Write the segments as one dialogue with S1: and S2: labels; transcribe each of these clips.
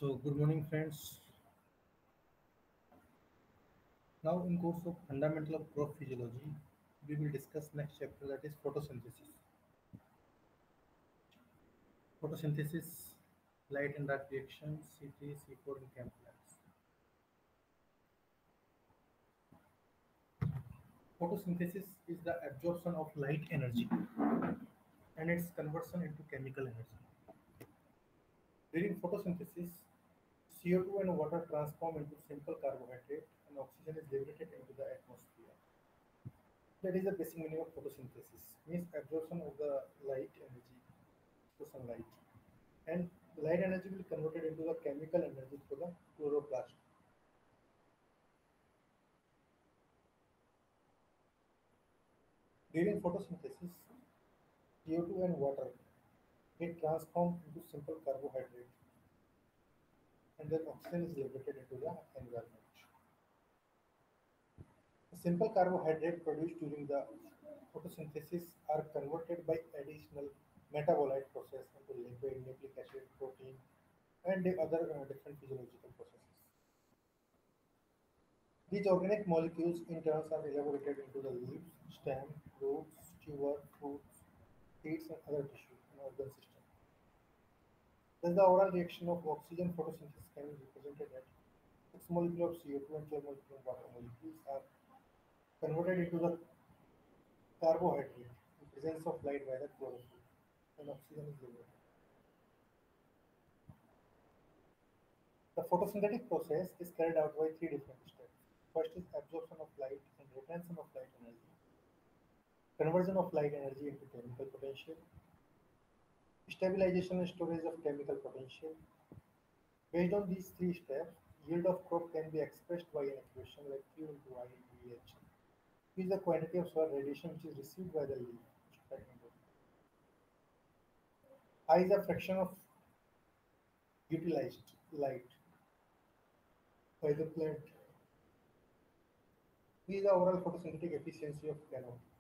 S1: So, good morning, friends. Now, in course of Fundamental of Growth Physiology, we will discuss next chapter, that is photosynthesis. Photosynthesis, light and dark reactions, C3, C4, and chemical plants. Photosynthesis is the absorption of light energy and its conversion into chemical energy. During photosynthesis, CO2 and water transform into simple carbohydrate, and oxygen is liberated into the atmosphere. That is the basic meaning of photosynthesis, means absorption of the light energy through sunlight. And light energy will be converted into the chemical energy through the chloroplast. During photosynthesis, CO2 and water get transformed into simple carbohydrate, and then oxygen is liberated into the environment. The simple carbohydrate produced during the photosynthesis are converted by additional metabolite process into lipid, nucleic acid, protein, and the other different physiological processes. These organic molecules in turn are elaborated into the leaves, stem, roots, tuber, fruits, seeds, and other tissue and organ system. Thus, the overall reaction of oxygen photosynthesis can be represented as 6 molecules of CO2 and 12 molecules of water molecules are converted into the carbohydrate in presence of light by the chlorophyll, and oxygen is liberated. The photosynthetic process is carried out by three different steps. First is absorption of light and retention of light energy, conversion of light energy into chemical potential, stabilization and storage of chemical potential. Based on these three steps, yield of crop can be expressed by an equation like Q into I into EH, which is the quantity of solar radiation which is received by the leaf. I is a fraction of utilized light by the plant. V is the overall photosynthetic efficiency of canopy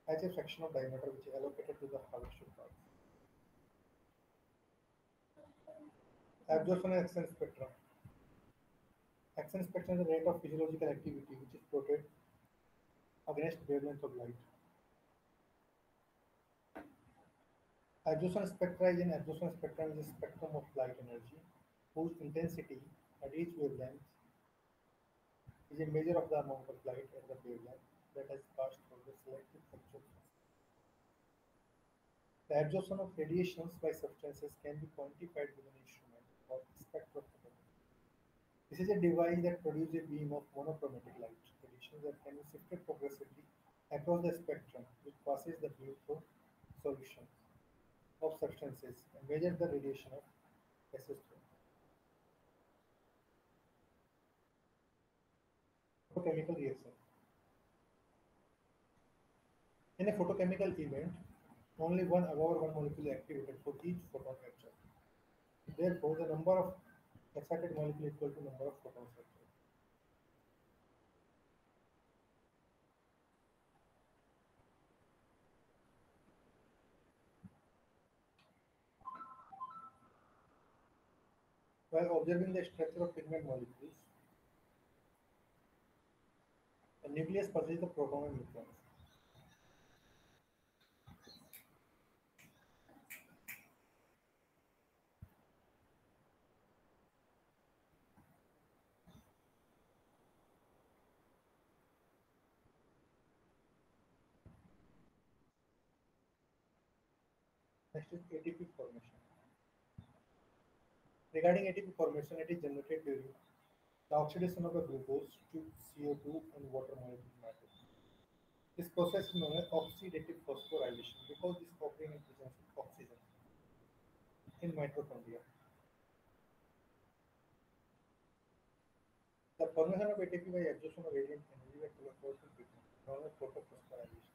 S1: as a fraction of diameter which is allocated to the harvested part. Absorption and action spectrum. Action spectrum is the rate of physiological activity which is plotted against wavelength of light. Absorption spectra is an absorption spectrum is a spectrum of light energy whose intensity at each wavelength is a measure of the amount of light at the wavelength that has passed through the selected absorption. The absorption of radiations by substances can be quantified with an instrument called spectrophotometer. This is a device that produces a beam of monochromatic light radiation that can be shifted progressively across the spectrum, which passes the beam through solutions of substances and measures the radiation of gases through. Photochemical reaction. In a photochemical event, only one above one molecule is activated for each photon captured. Therefore, the number of excited molecule equal to number of photons captured. While observing the structure of pigment molecules, the nucleus possesses the proton and neutrons. Next is ATP formation. Regarding ATP formation, it is generated during the oxidation of the glucose to CO2 and water molecule matter. This process is known as oxidative phosphorylation because this occurs in presence of oxygen in mitochondria. The formation of ATP by absorption of radiant energy by chlorophyll pigment, known as photophosphorylation.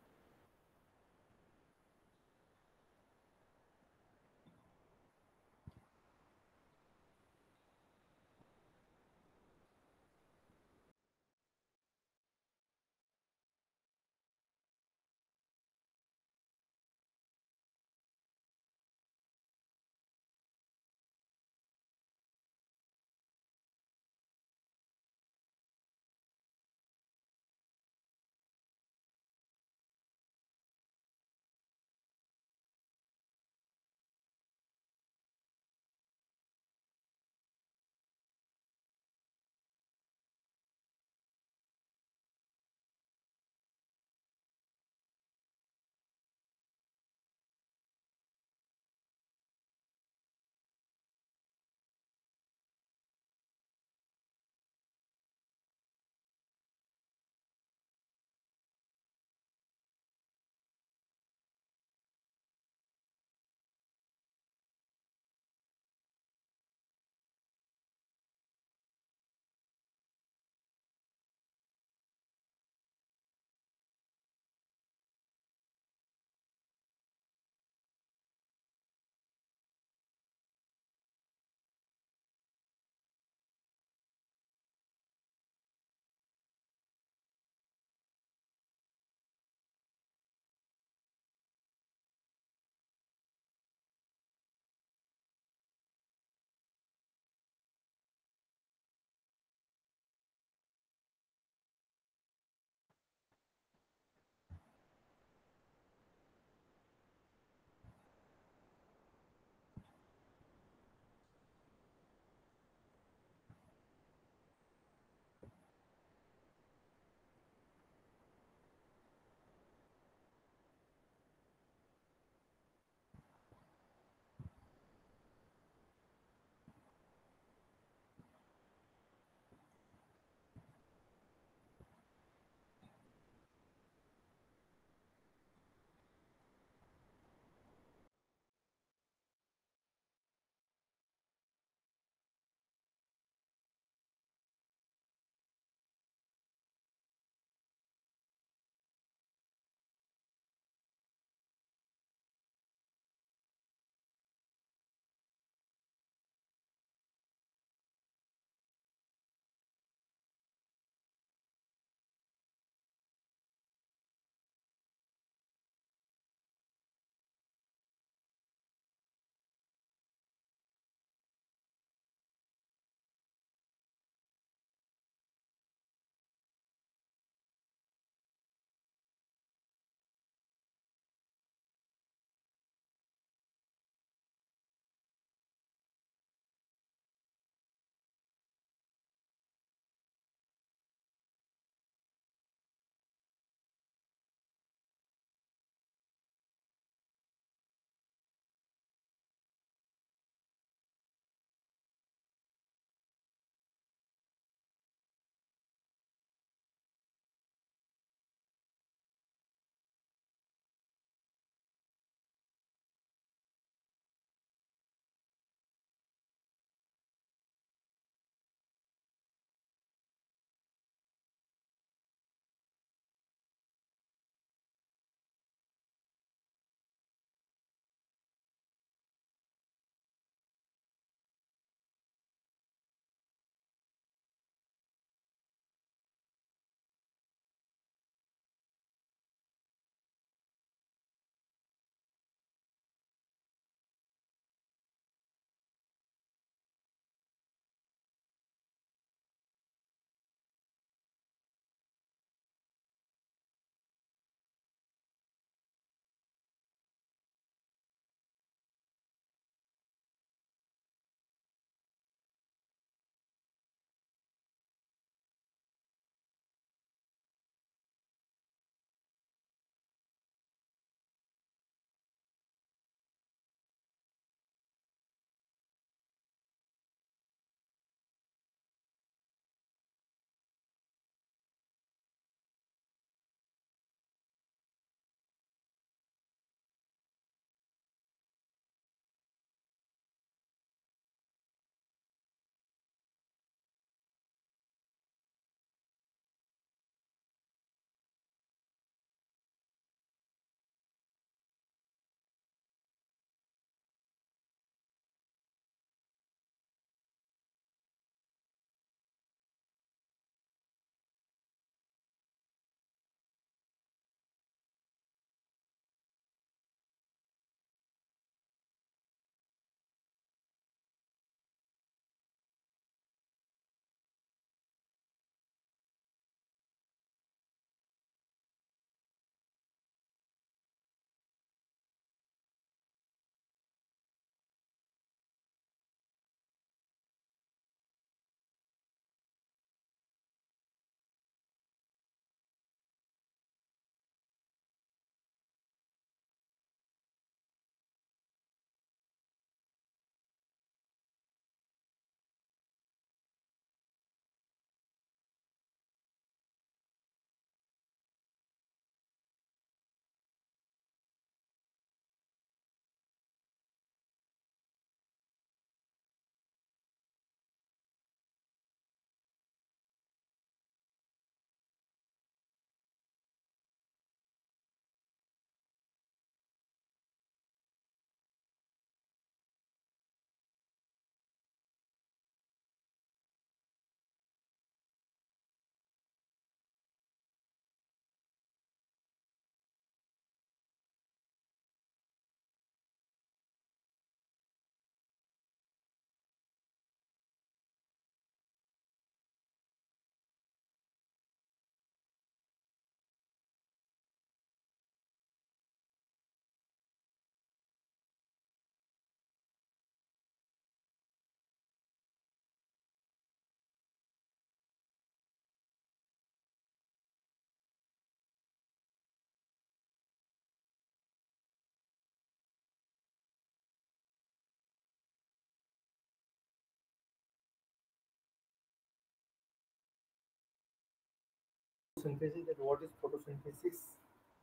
S1: photosynthesis, that what is photosynthesis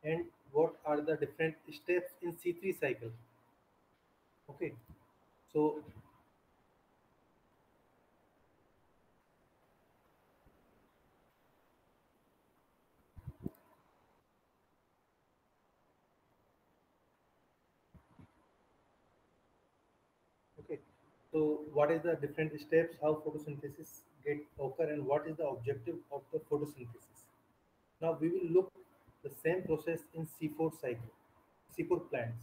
S1: and what are the different steps in C3 cycle. Okay, so okay, so what is the different steps how photosynthesis get occur and what is the objective of the photosynthesis? Now we will look the same process in C4 cycle, C4 plants.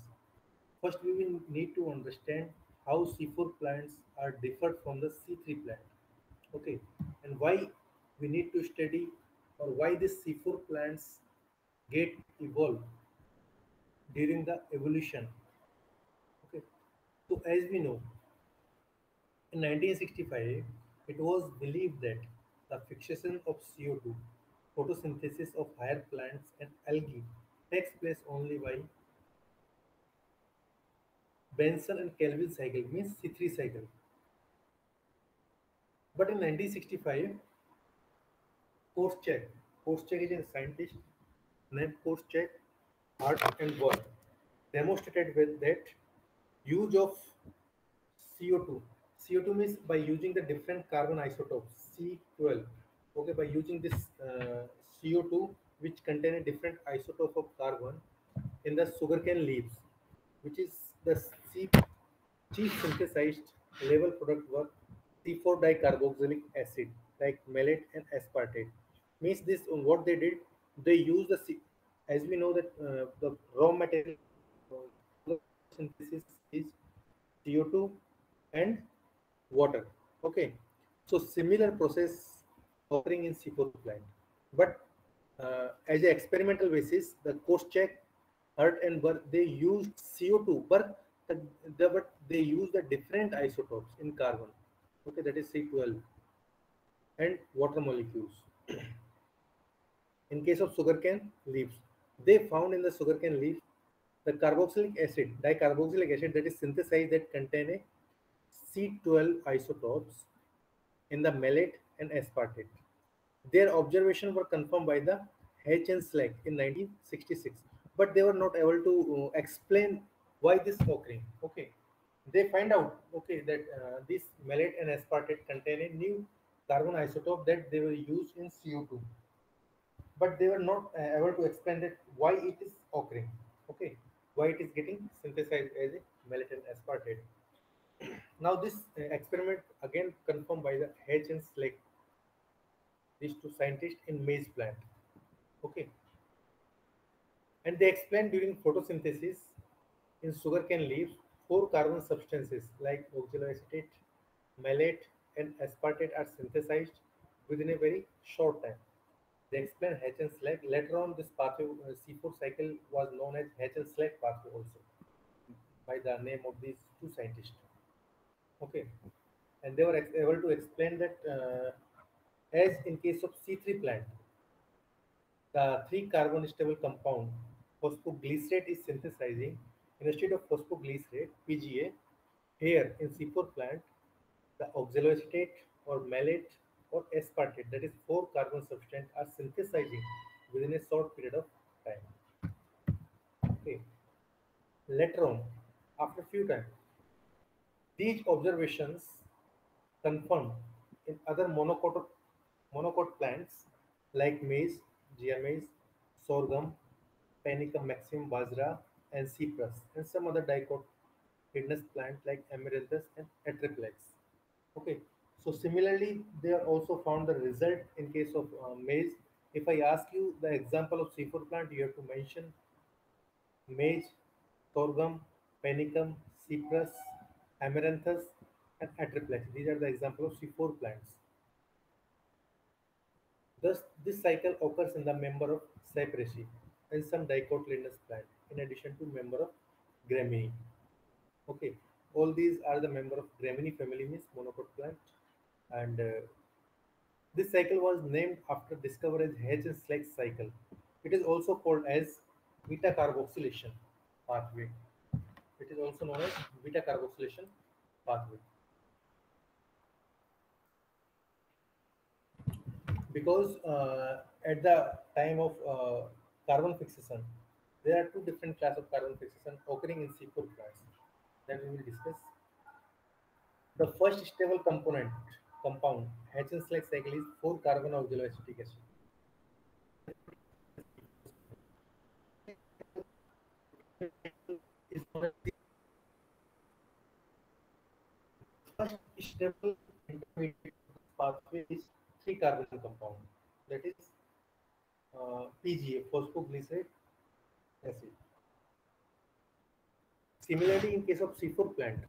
S1: First, we will need to understand how C4 plants are different from the C3 plant. Okay, and why we need to study or why these C4 plants get evolved during the evolution. Okay, so as we know, in 1965, it was believed that the fixation of CO2, photosynthesis of higher plants and algae takes place only by Benson and Kelvin cycle, means C3 cycle. But in 1965, Korschak, Korschak is a scientist named Korschak, Hart and Boyle, demonstrated with that use of CO2. CO2 means by using the different carbon isotopes C12. Okay, by using this CO2 which contain a different isotope of carbon in the sugarcane leaves, which is the C chief synthesized level product were C4 dicarboxylic acid like malate and aspartate. Means this what they did, they use the as we know that the raw material synthesis is CO2 and water. Okay, so similar process occurring in C4 plant, but as an experimental basis, the Koschek, Hurt and Burr they used CO2, but they used the different isotopes in carbon. Okay, that is C12 and water molecules. In case of sugarcane leaves, they found in the sugarcane leaf the carboxylic acid, dicarboxylic acid that is synthesized that contain a C12 isotopes in the malate and aspartate. Their observations were confirmed by the H and Slack in 1966, but they were not able to explain why this occurring. Okay, they find out okay that this malate and aspartate contain a new carbon isotope that they were used in CO2, but they were not able to explain that why it is occurring. Okay, why it is getting synthesized as a malate and aspartate. Now this experiment again confirmed by the H and Slack, these two scientists in maize plant. Okay, and they explained during photosynthesis in sugarcane leaves, four carbon substances like oxaloacetate, malate, and aspartate are synthesized within a very short time. They explained H and Slack. Later on, this pathway C4 cycle was known as H and Slack pathway also by the name of these two scientists. Okay, and they were able to explain that as in case of C3 plant, the three carbon stable compound phosphoglycerate is synthesizing instead of phosphoglycerate PGA. Here in C4 plant, the oxaloacetate or malate or aspartate, that is four carbon substance, are synthesizing within a short period of time. Okay. Later on, after few time, these observations confirmed in other monocot plants like maize, Gia maize, sorghum, Panicum maximum bajra, and cypress, and some other dicotyledonous plant like amaranthus and atriplex. Okay, so similarly, they are also found the result in case of maize. If I ask you the example of C4 plant, you have to mention maize, sorghum, panicum, cypress, amaranthus, and atriplex. These are the example of C4 plants. Thus, this cycle occurs in the member of Cyperaceae and some dicotyledonous plant, in addition to member of Gramineae. Okay, all these are the member of Gramineae family, means monocot plant, and this cycle was named after discovered as H and Slack cycle. It is also called as beta carboxylation pathway. It is also known as beta carboxylation pathway because at the time of carbon fixation, there are two different class of carbon fixation occurring in C4 plants that we will discuss. The first stable compound Hatchen's-like cycle is 4-carbon oxaloacetic acid. Is known as the first stable intermediate pathway is 3-carbon compound, that is PGA, phosphoglycerate acid. Similarly, in case of C4 plant,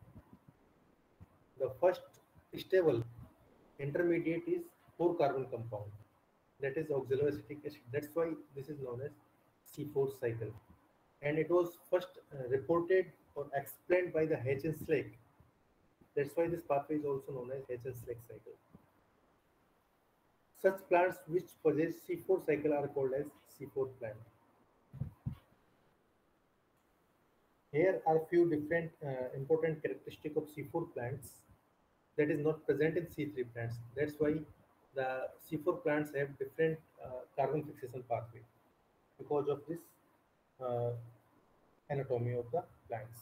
S1: the first stable intermediate is 4-carbon compound, that is oxaloacetic acid. That's why this is known as C4 cycle. And it was first reported or explained by the Hatchen's-Lake. That's why this pathway is also known as Hatchen's-Lake cycle. Such plants which possess C4 cycle are called as C4 plant. Here are few different important characteristics of C4 plants that is not present in C3 plants. That's why the C4 plants have different carbon fixation pathway because of this uh, anatomy of the plants.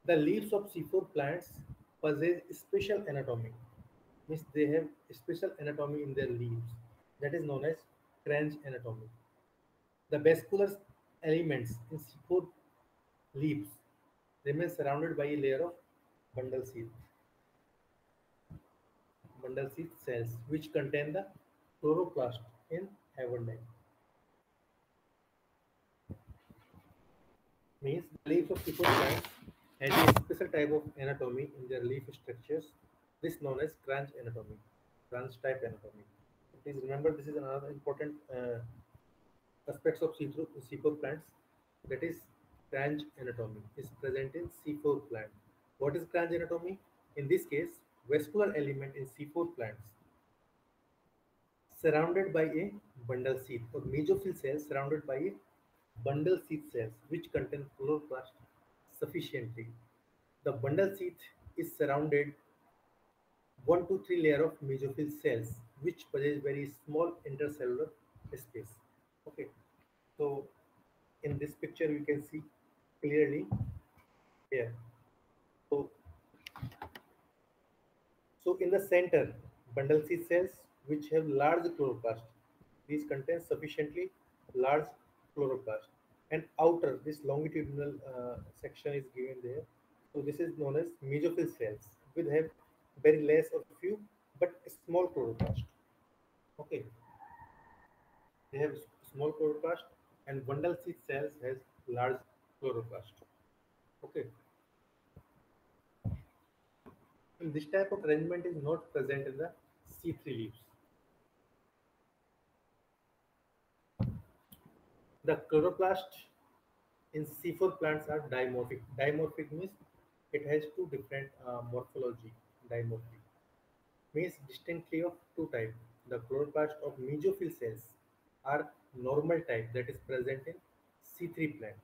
S1: The leaves of C4 plants possess special anatomy, means they have special anatomy in their leaves that is known as cranch anatomy. The vascular elements in C4 leaves remain surrounded by a layer of bundle sheath, bundle sheath cells which contain the chloroplast in abundance. Means the leaves of C4 plants have a special type of anatomy in their leaf structures. This known as cranch anatomy, cranch type anatomy. Please remember this is another important aspects of C4 plants, that is cranch anatomy is present in C4 plant. What is cranch anatomy? In this case, vascular element in C4 plants surrounded by a bundle sheath or mesophyll cells surrounded by a bundle sheath cells which contain chloroplast sufficiently. The bundle sheath is surrounded 1 to 3 layer of mesophyll cells which possess very small intercellular space. Okay, so in this picture we can see clearly here. So, so in the center, bundle C cells which have large chloroplast. These contain sufficiently large chloroplast. And outer, this longitudinal section is given there. So this is known as mesophyll cells, which have very less or few but small chloroplast. Okay, they have small chloroplast, and bundle C cells has large chloroplast. Okay, and this type of arrangement is not present in the C3 leaves. The chloroplast in C4 plants are dimorphic. Dimorphic means it has two different morphology. Dimorphic means distinctly of two types. The chloroplast of mesophyll cells are normal type that is present in C3 plant.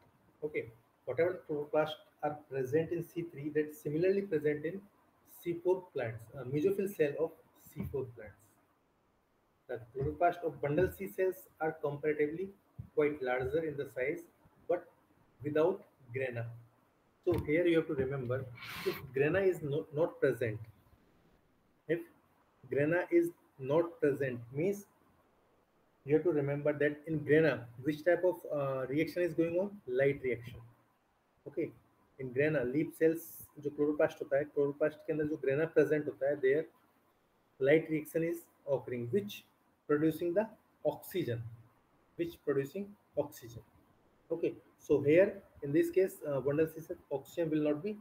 S1: Okay, whatever chloroplast are present in C3 that similarly present in C4 plants, mesophyll cell of C4 plants. The chloroplast of bundle C cells are comparatively quite larger in the size but without grana. So here you have to remember, if grana is not present, if grana is not present means you have to remember that in grana which type of reaction is going on, light reaction. Okay, in grana leaf cells जो chloroplast होता है, chloroplast के अंदर जो grana present होता है, there light reaction is occurring which producing the oxygen, which producing oxygen. Okay, so here in this case bundle system oxygen will not be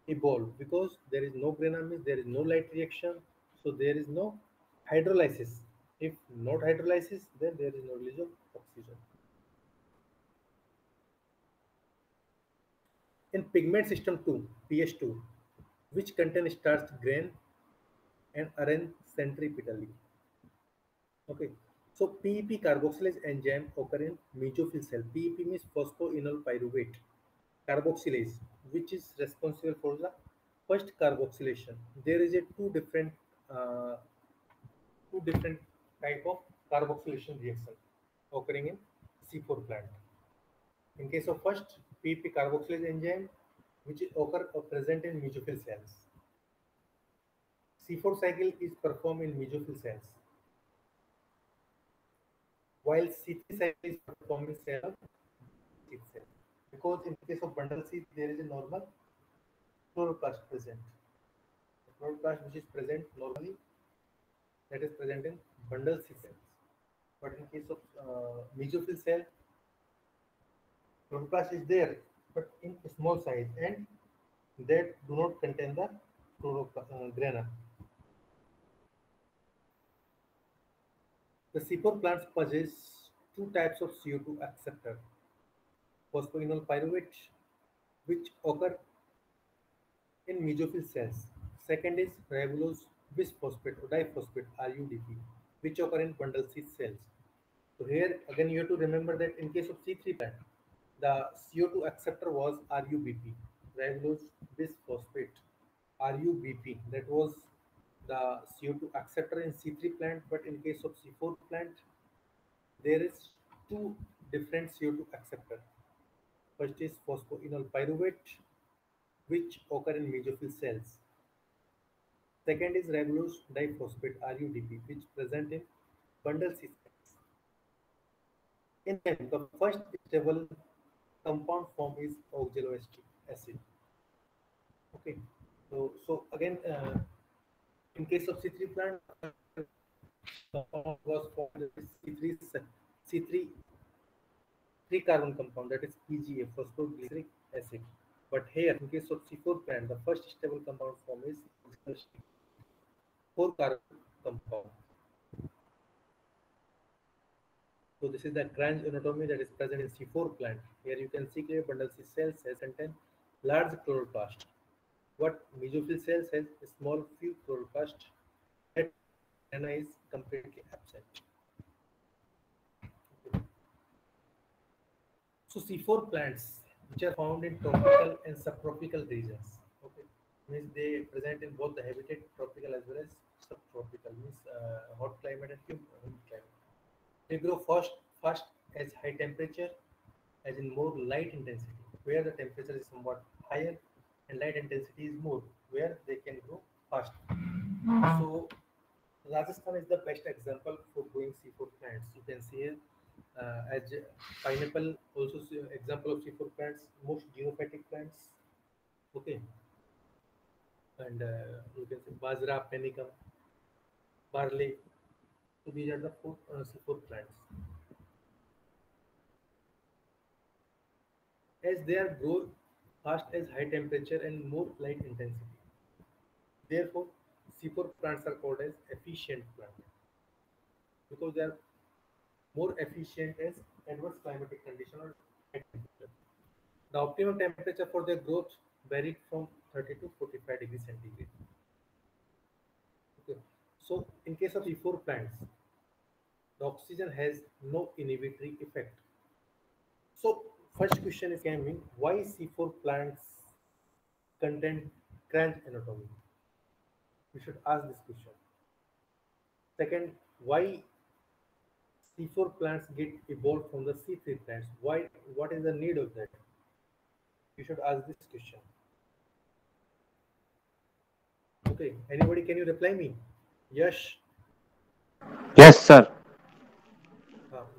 S1: evolved because there is no grana, means there is no light reaction, so there is no hydrolysis. If not hydrolysis, then there is no release of oxygen. In pigment system 2, pH2, which contain starch grain and arrange centripetally. Okay, so PEP carboxylase enzyme occur in mesophyll cell. PEP means phosphoenol pyruvate carboxylase, which is responsible for the first carboxylation. There is a two different type of carboxylation reaction occurring in C4 plant. In case of first, PP carboxylase enzyme, which occur or present in mesophyll cells. C4 cycle is performed in mesophyll cells, while C3 cycle is performed in cell of seed cell. Because in case of bundle seed, there is a normal chloroplast present. The chloroplast which is present normally, that is present in bundle seed cells. But in case of mesophyll cell, chloroplast is there, but in a small size, and that do not contain the grana. The C4 plants possess two types of CO2 acceptor: phosphoenol pyruvate, which occur in mesophyll cells. Second is ribulose bisphosphate or diphosphate (RUDP), which occur in bundle seed cells. So here again you have to remember that in case of C3 plant, the CO2 acceptor was RUBP, ribulose bisphosphate, RUBP. That was the CO2 acceptor in C3 plant, but in case of C4 plant, there is two different CO2 acceptor. First is phosphoenol pyruvate, which occur in mesophyll cells. Second is ribulose diphosphate (RUDP), which present in bundle systems. In them, the first stable compound form is oxaloacetic acid. Okay, so again, in case of C3 plant, compound was formed with C3 three carbon compound, that is PGA, phosphoglyceric acid. But here, in case of C4 plant, the first stable compound form is four carbon compound. So this is the Grange anatomy that is present in C4 plant. Here you can see clear bundle C cells has contain large chloroplast. What mesophyll cells has a small few chloroplast. That grana is completely absent. So C4 plants, which are found in tropical and subtropical regions, okay, means they present in both the habitat tropical as well as subtropical, means hot climate and humid climate. They grow fast as high temperature, as in more light intensity, where the temperature is somewhat higher and light intensity is more, where they can grow fast. So Rajasthan is the best example for growing C4 plants. You can see here as pineapple, also example of C4 plants, most genophytic plants. Okay, and you can see bajra, panicum, barley. So these are the four C4 plants. As they are grow fast as high temperature and more light intensity. Therefore, C4 plants are called as efficient plant because they are more efficient as adverse climatic condition or high temperature. The optimum temperature for their growth varied from 30 to 45 degrees centigrade. Okay. So in case of C4 plants, the oxygen has no inhibitory effect. So first question is coming, why C4 plants contain Grange anatomy? We should ask this question. Second, why C4 plants get evolved from the C3 plants? Why? What is the need of that? You should ask this question. Okay, anybody can you reply me? Yash,
S2: Yes, sir.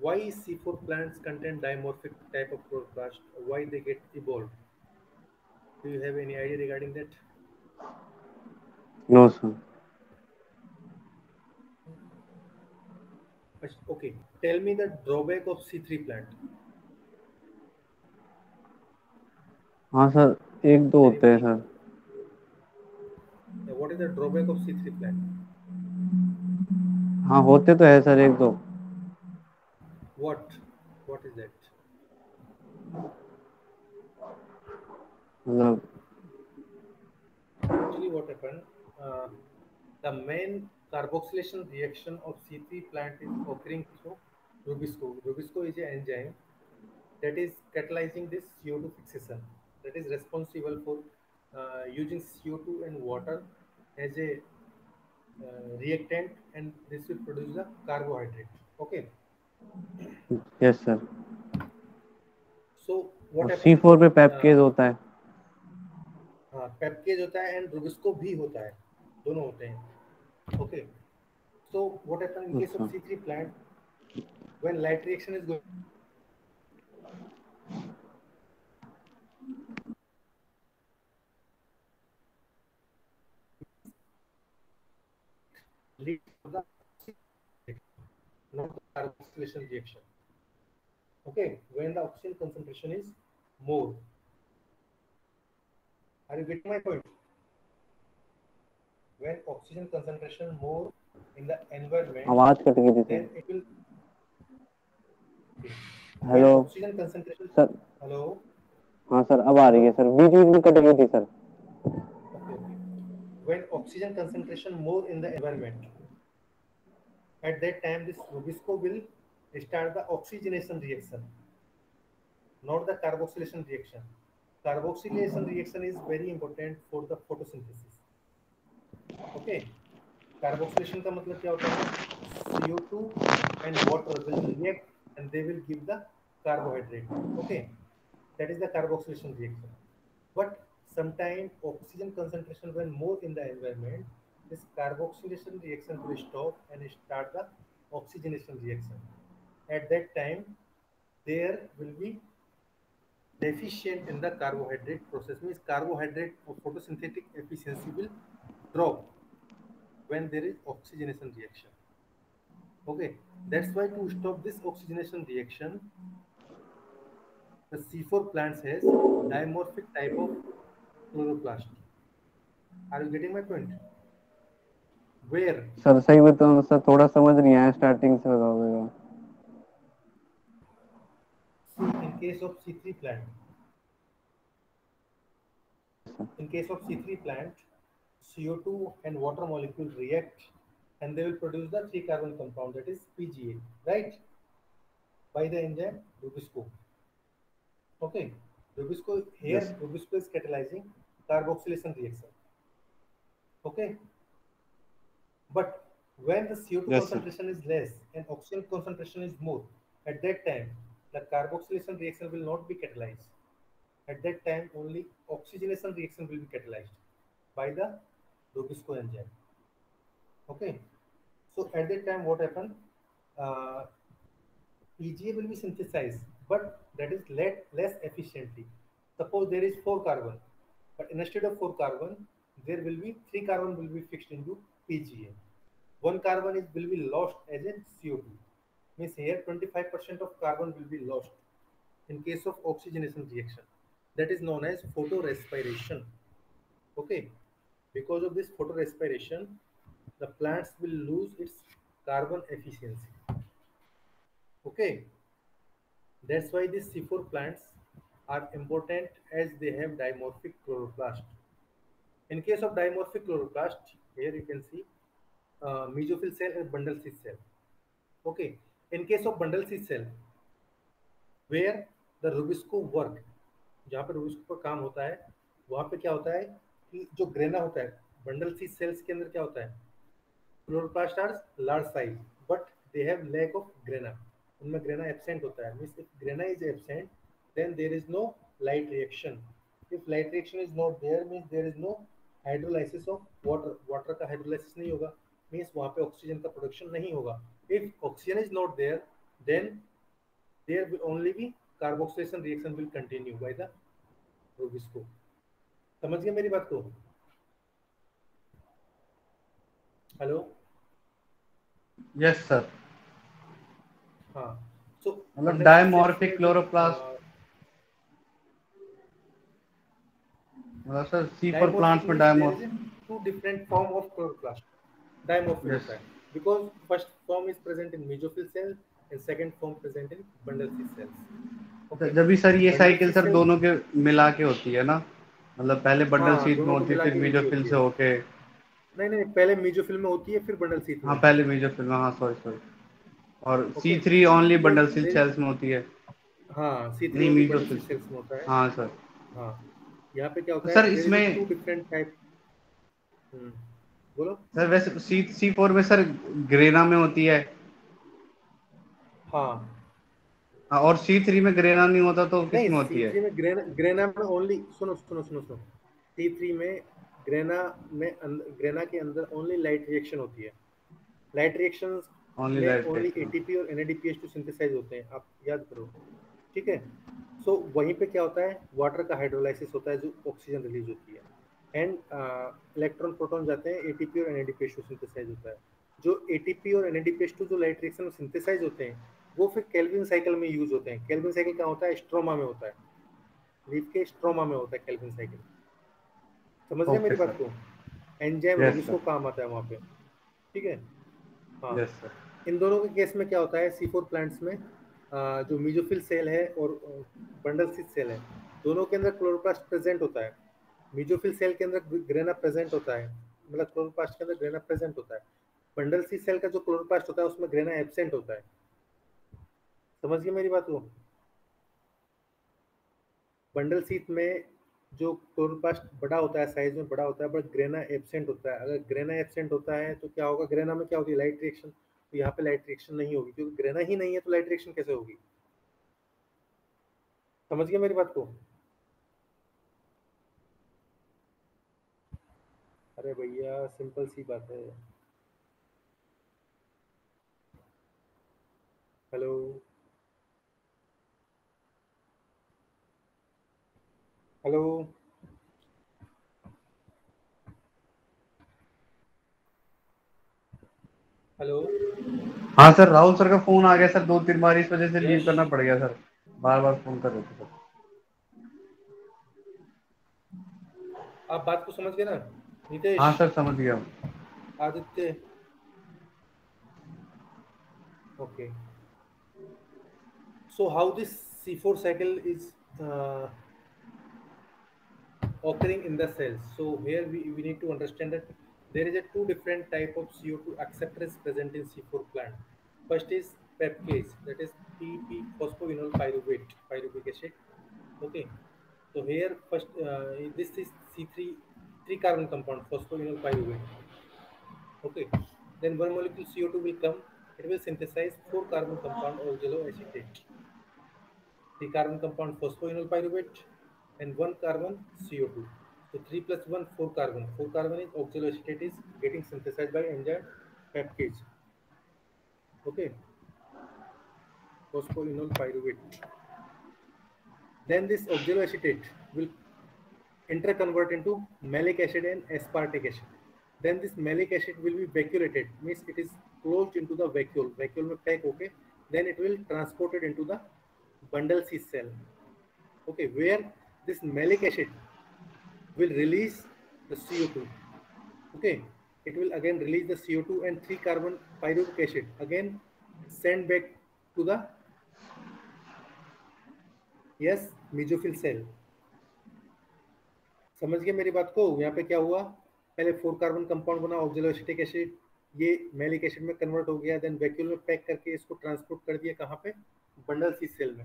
S1: why C4 plants contain dimorphic type of chloroplast? Why they get evolved? Do you have any idea regarding that?
S2: No, sir.
S1: Okay, tell me the drawback of C3 plant.
S2: हाँ sir, एक दो होते हैं
S1: Anybody?
S2: Sir.
S1: What is the drawback of C3 plant?
S2: हाँ, होते तो है sir एक दो.
S1: What? What is that?
S2: मतलब
S1: Actually, what happened? Uh, the main carboxylation reaction of C3 plant is occurring through Rubisco. Rubisco is an enzyme that is catalyzing this CO2 fixation, that is responsible for using CO2 and water as a reactant, and this will produce the carbohydrate. Okay.
S2: Yes sir.
S1: So what
S2: और
S1: happen?
S2: C4 पे पेप्केज
S1: uh,
S2: होता है।
S1: हाँ, पेप्केज होता है and Rubisco भी होता है, दोनों होते हैं। Okay, so what happen in case of
S2: अच्छा।
S1: C3 plant when light reaction is going lead to the not the carboxylation reaction. Okay, when the oxygen concentration is more. Are you getting my point? When oxygen concentration more in the environment,
S2: आवाज cut गई थी
S1: then
S2: sir.
S1: it will. When
S2: hello
S1: oxygen concentration.
S2: Sir.
S1: Hello.
S2: हाँ sir, अब आ रही है
S1: Hello.
S2: Sir, बीच बीच में cut गई थी sir.
S1: Okay, okay. When oxygen concentration more in the environment, at that time this Rubisco will start the oxygenation reaction, not the carboxylation reaction. Carboxylation reaction is very important for the photosynthesis. Okay, carboxylation का मतलब क्या होता है? CO2 and water will react and they will give the carbohydrate. Okay, that is the carboxylation reaction. But sometimes oxygen concentration when more in the environment, this carboxylation reaction will stop and start the oxygenation reaction. At that time, there will be deficient in the carbohydrate process. Means carbohydrate or photosynthetic efficiency will drop when there is oxygenation reaction. Okay, that's why to stop this oxygenation reaction, the C4 plants has dimorphic type of chloroplast. Are you getting my point? Where
S2: sir सही बताऊं sir, थोड़ा समझ नहीं आया, starting से बताओगे?
S1: see in case of C3 plant, in case of C3 plant, CO2 and water molecule react and they will produce the three carbon compound that is PGA, right? By the enzyme Rubisco. Okay, Rubisco
S2: yes.
S1: here Rubisco is catalyzing carboxylation reaction. Okay, but when the CO2
S2: yes sir.
S1: concentration is less and oxygen concentration is more, at that time the carboxylation reaction will not be catalyzed. At that time, only oxygenation reaction will be catalyzed by the Rubisco enzyme. Okay, so at that time, what happened? Uh, PGA will be synthesized, but that is less efficiently. Suppose there is four carbon, but instead of four carbon, there will be three carbon will be fixed into PGA. One carbon is will be lost as a CO2. Means here 25% of carbon will be lost in case of oxygenation reaction. That is known as photorespiration. Okay, because of this photorespiration, the plants will lose its carbon efficiency. Okay, that's why these C4 plants are important as they have dimorphic chloroplast. In case of dimorphic chloroplast, here you can see mesophyll cell and bundle seed cell. Okay, in case of bundle seed cell, where the Rubisco work, जहाँ पे rubisco पर काम होता है, वहाँ पे क्या होता है कि जो ग्रेना होता है बंडल सी सेल्स के अंदर क्या होता है, chloroplast are large size but they have lack of grana, उनमें ग्रेना एब्सेंट होता है. Means if grana is absent then there is no light reaction. If light reaction is not there means there is no hydrolysis of water, water का hydrolysis नहीं होगा, means वहाँ पे oxygen का production नहीं होगा. If oxygen is not there then there will only be carboxylation reaction will continue by the Rubisco. समझ गए मेरी बात को? हेलो.
S2: Yes sir.
S1: हाँ, so
S2: मतलब
S1: bundle seed cells
S2: डायमॉर्फिक
S1: में जो
S2: क्लोरोप्लास्ट, मतलब सर C4
S1: dimorphic
S2: प्लांट्स में
S1: means there is a
S2: डायमॉर्फ।
S1: two different form of chloroplast. Dimorphic
S2: yes.
S1: होता है because first form is present in mesophyll cell and second form present in bundle seed cells. Okay,
S2: जब भी sir ये
S1: bundle
S2: cycle
S1: seed
S2: sir
S1: cell.
S2: दोनों के मिला के होती है ना, मतलब पहले बंडल
S1: हाँ,
S2: सीट में
S1: दोनों को
S2: होती है,
S1: मिला
S2: फिर
S1: के एक ही
S2: मीजोफिल
S1: होती
S2: से
S1: है.
S2: होके।
S1: नहीं नहीं, पहले मेसोफिल में होती है फिर बंडल सीथ
S2: हाँ
S1: में.
S2: पहले मीजोफिल में, हाँ सॉरी सॉरी। और
S1: okay,
S2: C3 only
S1: because
S2: bundle sheath
S1: there
S2: cells में होती है।
S1: हाँ, सी थ्री
S2: नहीं
S1: only bundle
S2: mesophyll.
S1: C cells में होता है.
S2: हाँ सर।
S1: हाँ, यहाँ पे क्या
S2: तो
S1: होता
S2: सर
S1: है देर इज ए टू
S2: इसमें,
S1: डिफरेंट टाइप. बोलो.
S2: सर वैसे C4 में सर ग्रेना में होती है।
S1: हाँ,
S2: हाँ, और C3 में ग्रेना नहीं होता तो किस
S1: नहीं,
S2: में होती
S1: सी
S2: है?
S1: थ्री में ग्रेना में ओनली, सुनो सुनो सुनो सुनो, सी थ्री में ग्रेना ग्रेना के अंदर ओनली लाइट रिएक्शन होती है। लाइट रिएक्शंस
S2: ओनली
S1: में
S2: लाइट
S1: ओनली
S2: रिएक्शन।
S1: एटीपी और NADPH2 सिंथेसाइज होते हैं, आप याद करो। ठीक है। सो वहीं पे क्या होता है, वाटर का हाइड्रोलाइसिस होता है, जो ऑक्सीजन रिलीज होती है, एंड इलेक्ट्रॉन प्रोटॉन जाते हैं, एटीपी और NADPH2 सिंथेसाइज होता है। जो एटीपी और NADPH2 जो लाइट रिएक्शन में सिंथेसाइज होते हैं, वो फिर केल्विन साइकिल में यूज होते हैं। केल्विन साइकिल क्या होता है, स्ट्रोमा में होता है, लीफ के स्ट्रोमा में होता है केल्विन साइकिल। समझ गए
S2: ओके
S1: मेरी बात
S2: सर।
S1: को? एंजाइम
S2: यस
S1: रुबिस को
S2: सर।
S1: काम आता है वहाँ पे। ठीक है। हाँ।
S2: Yes sir.
S1: इन दोनों के केस में क्या होता है, C4 प्लांट्स में जो मीजोफिल सेल है और बंडल सीथ सेल है, दोनों के अंदर क्लोरोप्लास्ट प्रेजेंट होता है। मीजोफिल सेल के अंदर ग्रेना प्रेजेंट होता है, मतलब क्लोरोप्लास्ट के अंदर ग्रेना प्रेजेंट होता है। बंडल सीथ सेल का जो क्लोरोप्लास्ट होता है उसमें ग्रेना एब्सेंट होता है। समझ गए मेरी बात को? बंडल सीथ में जो क्लोरोप्लास्ट बड़ा होता है, साइज में बड़ा होता है, बट ग्रेना एब्सेंट होता है। अगर ग्रेना एब्सेंट होता है तो क्या होगा, ग्रेना में क्या होती है, लाइट रिएक्शन। तो यहाँ पे लाइट रिएक्शन नहीं होगी, क्योंकि ग्रेना ही नहीं है तो लाइट रिएक्शन कैसे होगी? समझ गए मेरी बात को? अरे भैया, सिंपल सी बात है। हेलो। हेलो। हेलो।
S2: हाँ सर, राहुल सर का फोन आ गया सर, 2-3 बार, इस वजह से लीव
S1: यश,
S2: करना पड़ गया सर। बार बार फोन कर रहे थे सर।
S1: आप बात को समझ गए ना?
S2: हाँ
S1: नितेश,
S2: सर, समझ गया।
S1: Aditya. Okay. So how this C4 cycle is uh, occurring in the cells. So here we need to understand that there is a two different type of CO2 acceptors present in C4 plant. First is peptidase, that is PP phosphoenol pyruvic acid. Okay. So here first this is C3 three carbon compound phosphoenol pyruvate. Okay. Then one molecule CO2 will come. It will synthesize four carbon compound oxaloacetate, three carbon compound phosphoenol pyruvate, and one carbon CO2. So 3 plus 1, 4 carbon. 4 carbon is oxaloacetate is getting synthesized by enzyme peptides. Okay, phosphoenol pyruvate. Then this oxaloacetate will interconvert into malic acid and aspartic acid. Then this malic acid will be vacuolated, means it is closed into the vacuole. Vacuole में pack होके, then it will transported into the bundle C cell. Okay, where this malic acid will release the CO2. Okay, it will again release the CO2 and 3 carbon pyruvic acid again send back to the, yes, mesophil cell. समझ गए मेरी बात को? यहाँ पे क्या हुआ, पहले 4 कार्बन कंपाउंड बना ऑक्सैलोएसिटिक एसिड, ये मैलिक एसिड में कन्वर्ट हो गया, देन वैक्यूल में पैक करके इसको ट्रांसपोर्ट कर दिया कहाँ पे, बंडल सी सेल में।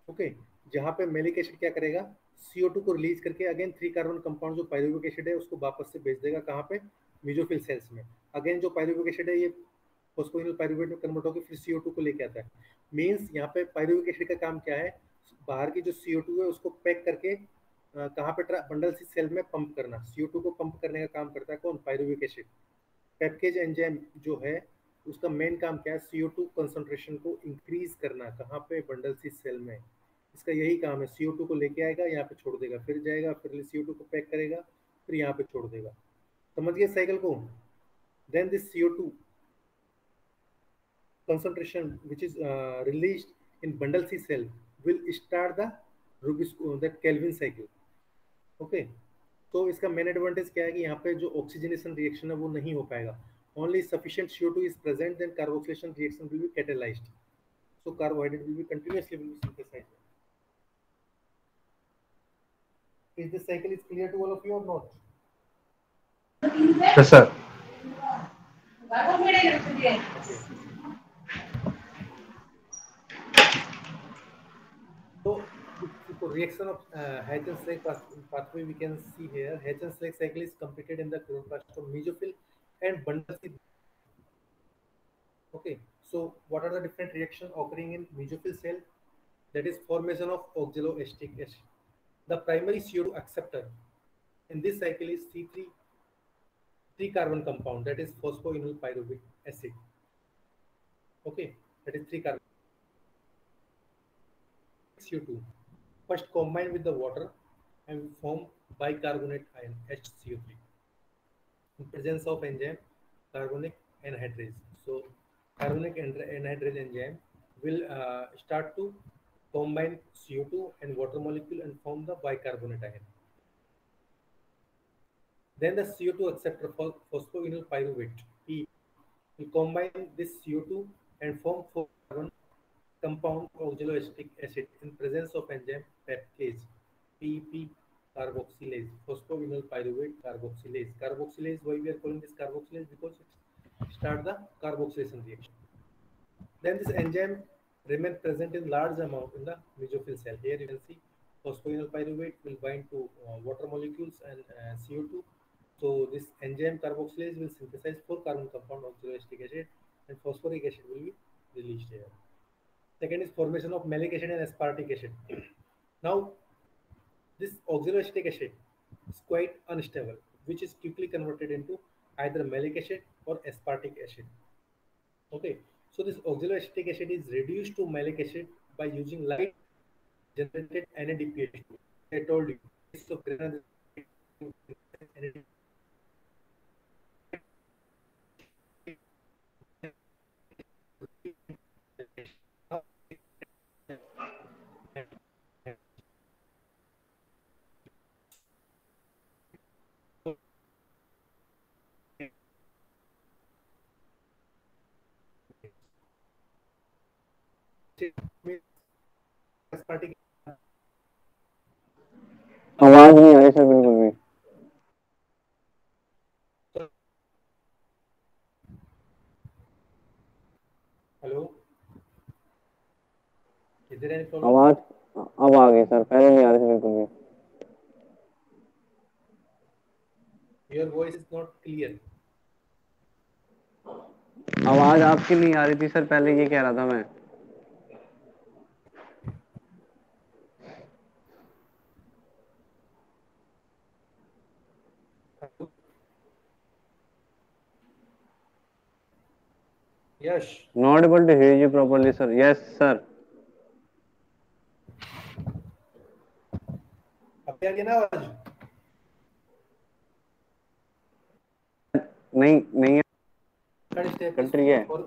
S1: ओके, जहाँ पे मैलिक एसिड क्या करेगा, CO2 को रिलीज करके अगेन 3 कार्बन कंपाउंड जो पायरुविक एसिड है उसको वापस से भेज देगा कहाँ पे, मेसोफिल सेल्स में। अगेन जो पायरुविक एसिड है ये फॉस्फोइनल पायरुवेट में कन्वर्ट होकर फिर CO2 को लेके आता है। मींस यहाँ पे पायरुविक एसिड का काम क्या है, बाहर की जो CO2 है उसको पैक करके कहाँ पे बंडल सी सेल में पंप करना। CO2 को पंप करने का काम करता है कौन, पायरुविक एसिड। पेप्केज एंजाइम जो है उसका मेन काम क्या है, CO2 कंसंट्रेशन को इंक्रीज करना, कहाँ पे, बंडल सी सेल में। इसका यही काम है, CO2 को लेके आएगा, यहाँ पे छोड़ देगा, फिर जाएगा, फिर CO2 को पैक करेगा, फिर यहाँ पे छोड़ देगा। समझ गए साइकिल को? Then this CO2 concentration which is released in bundle C cell will start the Rubisco that Kelvin cycle. Okay, तो इसका मेन एडवांटेज क्या है कि यहाँ पे जो ऑक्सीजनेशन रिएक्शन है वो नहीं हो पाएगा। Only sufficient CO2 is present, then carboxylation reaction will be catalyzed, so carbohydrate will be continuously will be synthesized. Is this cycle is clear to all of you or not?
S2: Yes sir.
S1: Okay. So, for reaction of Hazen-Slake pathway, we can see here Hazen-Slake cycle is completed in the chloroplast of mesophyll and bundle. Okay, So what are the different reactions occurring in mesophyll cell? That is formation of oxaloacetic acid. The primary CO2 acceptor in this cycle is C3 carbon compound, that is phosphoenol pyruvic acid. Okay, that is 3 carbon. CO2 first combine with the water and form bicarbonate ion HCO3 in presence of enzyme carbonic anhydrase. So carbonic anhydrase enzyme will start to combine CO2 and water molecule and form the bicarbonate ion. Then the CO2 acceptor for phosphoenol pyruvate P will combine this CO2 and form 4 carbon compound oxaloacetic acid in presence of enzyme peptase PEP carboxylase, phosphoenol pyruvate carboxylase. Carboxylase, why we are calling this carboxylase? Because it starts the carboxylation reaction. Then this enzyme remain present in large amount in the mesophyll cell. Here you can see phosphoenol pyruvate will bind to water molecules and CO2. So this enzyme carboxylase will synthesize 4 carbon compound oxaloacetic acid and phosphoric acid will be released here. Second is formation of malic acid and aspartic acid. Now this oxaloacetic acid is quite unstable, which is quickly converted into either malic acid or aspartic acid. Okay, so this oxaloacetic acid is reduced to malic acid by using light generated NADPH2. I told you, so greater than aspartic.
S2: आवाज नहीं आ रही sir बिल्कुल भी।
S1: Hello, is there any problem?
S2: आवाज अब आ गई sir, पहले नहीं आ रही थी बिल्कुल भी।
S1: Your voice is not clear.
S2: आवाज आपकी नहीं आ रही थी सर, पहले ये कह रहा था मैं।
S1: Yes.
S2: Not able to hear you properly sir. Yes sir.
S1: अभी आ गया ना आवाज?
S2: नहीं है,
S1: Third step is
S2: कट रही है।
S1: for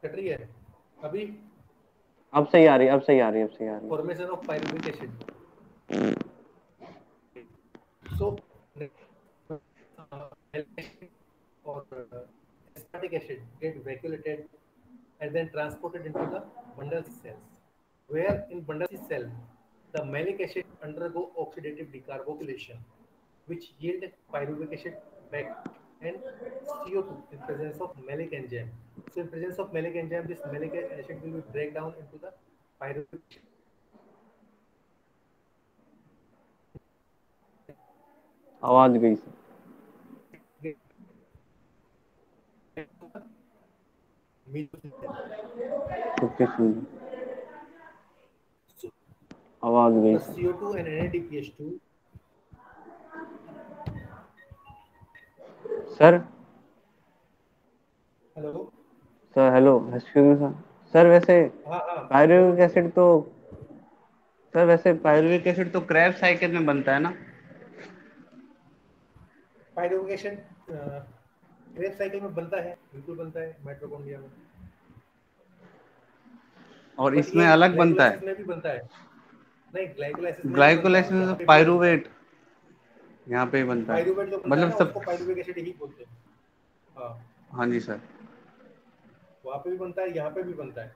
S1: कट रही है अभी।
S2: अब सही आ रही है, अब सही आ रही है, अब सही आ रही है।
S1: Formation of pyruvic acid. So or aspartic acid get vacuolated and then transported into the bundle cells, where in bundle cell the malic acid undergo oxidative decarboxylation, which yield pyruvic acid back and CO2 in presence of malic enzyme. So in presence of malic enzyme, this malic acid will be break down into the pyruvic
S2: आवाज गई sir. Okay sir,
S1: So
S2: आवाज गई
S1: the
S2: sir.
S1: CO2 and NADPH2.
S2: Sir
S1: Hello.
S2: Sir hello, excuse me sir. Sir वैसे
S1: हाँ हाँ बोलो
S2: pyruvic
S1: बोलो।
S2: Acid तो सर वैसे पायरुविक एसिड तो क्रैब साइकिल में बनता है ना?
S1: पायरुविक एसिड क्रेब साइकिल में बनता है, बिल्कुल बनता है माइटोकॉन्ड्रिया में,
S2: और
S1: बट ये
S2: इसमें अलग बनता
S1: ग्लाइकोलाइसिस
S2: है?
S1: में भी बनता है। नहीं, ग्लाइकोलाइसिस में भी बनता
S2: ग्लाइकोलाइसिस
S1: है,
S2: में
S1: यहाँ
S2: तो
S1: पे भी बनता है।
S2: पायरुवेट यहाँ पे ही बनता है,
S1: पायरुवेट जो बनता है
S2: मतलब
S1: ना,
S2: सब।
S1: उसको पायरुविक एसिड ही बोलते हैं। हाँ,
S2: हाँ जी सर।
S1: वहाँ पे भी बनता है, यहाँ पे भी बनता है।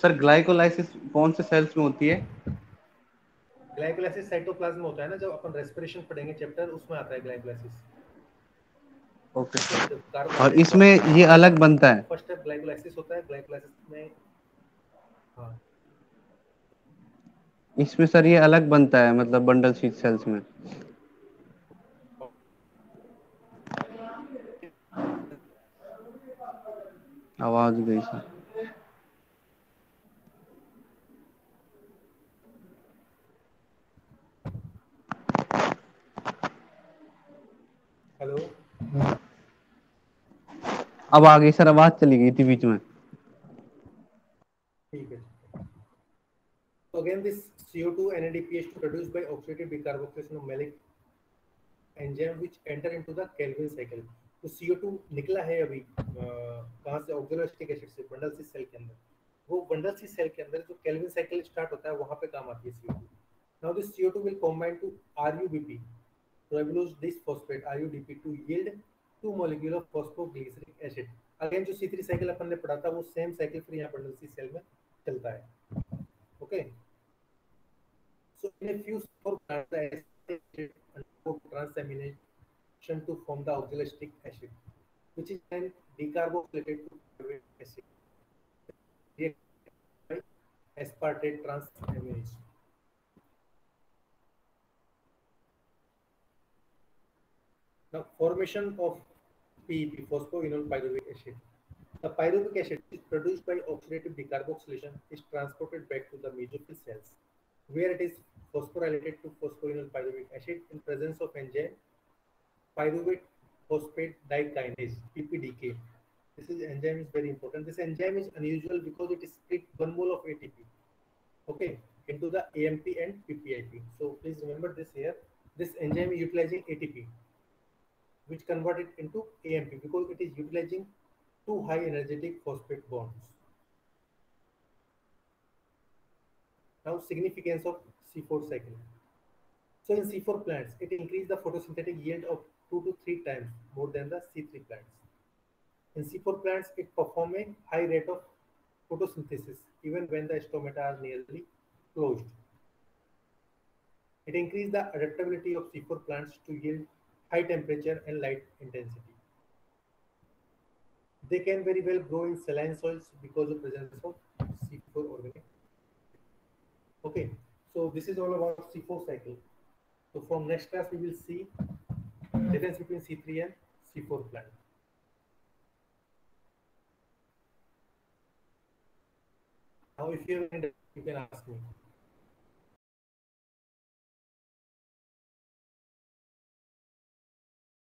S2: सर ग्लाइकोलाइसिस कौन से सेल्स में होती है?
S1: ग्लाइकोलाइसिस साइटोप्लाज्म में होता है ना, जब अपन रेस्पिरेशन पढ़ेंगे चैप्टर, उसमें आता है ग्लाइकोलाइसिस।
S2: ओके
S1: तो
S2: सर।
S1: जब
S2: और
S1: कार्बोहाइड्रेट को
S2: इसमें
S1: अपन
S2: ये
S1: बनाना
S2: अलग
S1: चाहते हैं
S2: बनता
S1: तो
S2: है?
S1: फर्स्ट स्टेप ग्लाइकोलाइसिस होता है। ग्लाइकोलाइसिस में हाँ,
S2: इसमें सर ये अलग बनता है, मतलब बंडल शीट सेल्स में? आवाज गई सर।
S1: हेलो।
S2: अब आ गई सर, आवाज चली गई थी बीच में।
S1: ठीक है। So again, this CO2 NADPH2 produced by oxidative decarboxylation of malic enzyme which enter into the Calvin cycle. तो CO2 निकला है अभी कहाँ से? ऑक्सोलोस्टिक एसिड से, बंडल सी सेल के अंदर। वो बंडल सी सेल के अंदर जो केल्विन साइकिल स्टार्ट होता है वहां पे काम आती है CO2। Now this CO2 will combine to RUBP, ribulose disphosphate RUDP, to yield 2 molecule of phosphoglyceric acid। Again जो C3 साइकिल अपन ने पढ़ा था वो सेम साइकिल फिर यहाँ बंडल सी सेल में चलता है। Okay. So in a few more plants, the acid undergo transamination to form the oxaloacetic acid, which is then decarboxylated to pyruvic acid. Reacted by aspartate transamination. Now, formation of PEP, phosphoenol pyruvic acid. The pyruvic acid is produced by oxidative decarboxylation is transported back to the mesophyll cells, where it is phosphorylated to phosphoenol pyruvic acid in presence of enzyme pyruvate phosphate dikinase PPDK. This is enzyme is very important. This enzyme is unusual because it split 1 mole of ATP, okay, into the AMP and PPIP. So please remember this here. This enzyme is utilizing ATP, which converted into AMP because it is utilizing two high energetic phosphate bonds. Now significance of C4 cycle. So in C4 plants, it increases the photosynthetic yield of 2 to 3 times more than the C3 plants. In C4 plants, it performs a high rate of photosynthesis even when the stomata are nearly closed. It increases the adaptability of C4 plants to yield high temperature and light intensity. They can very well grow in saline soils because of presence of C4 organic. Okay, so this is all about C4 cycle. So from next class, we will see difference between C3 and C4 plant. Now, if you have any, you can ask me.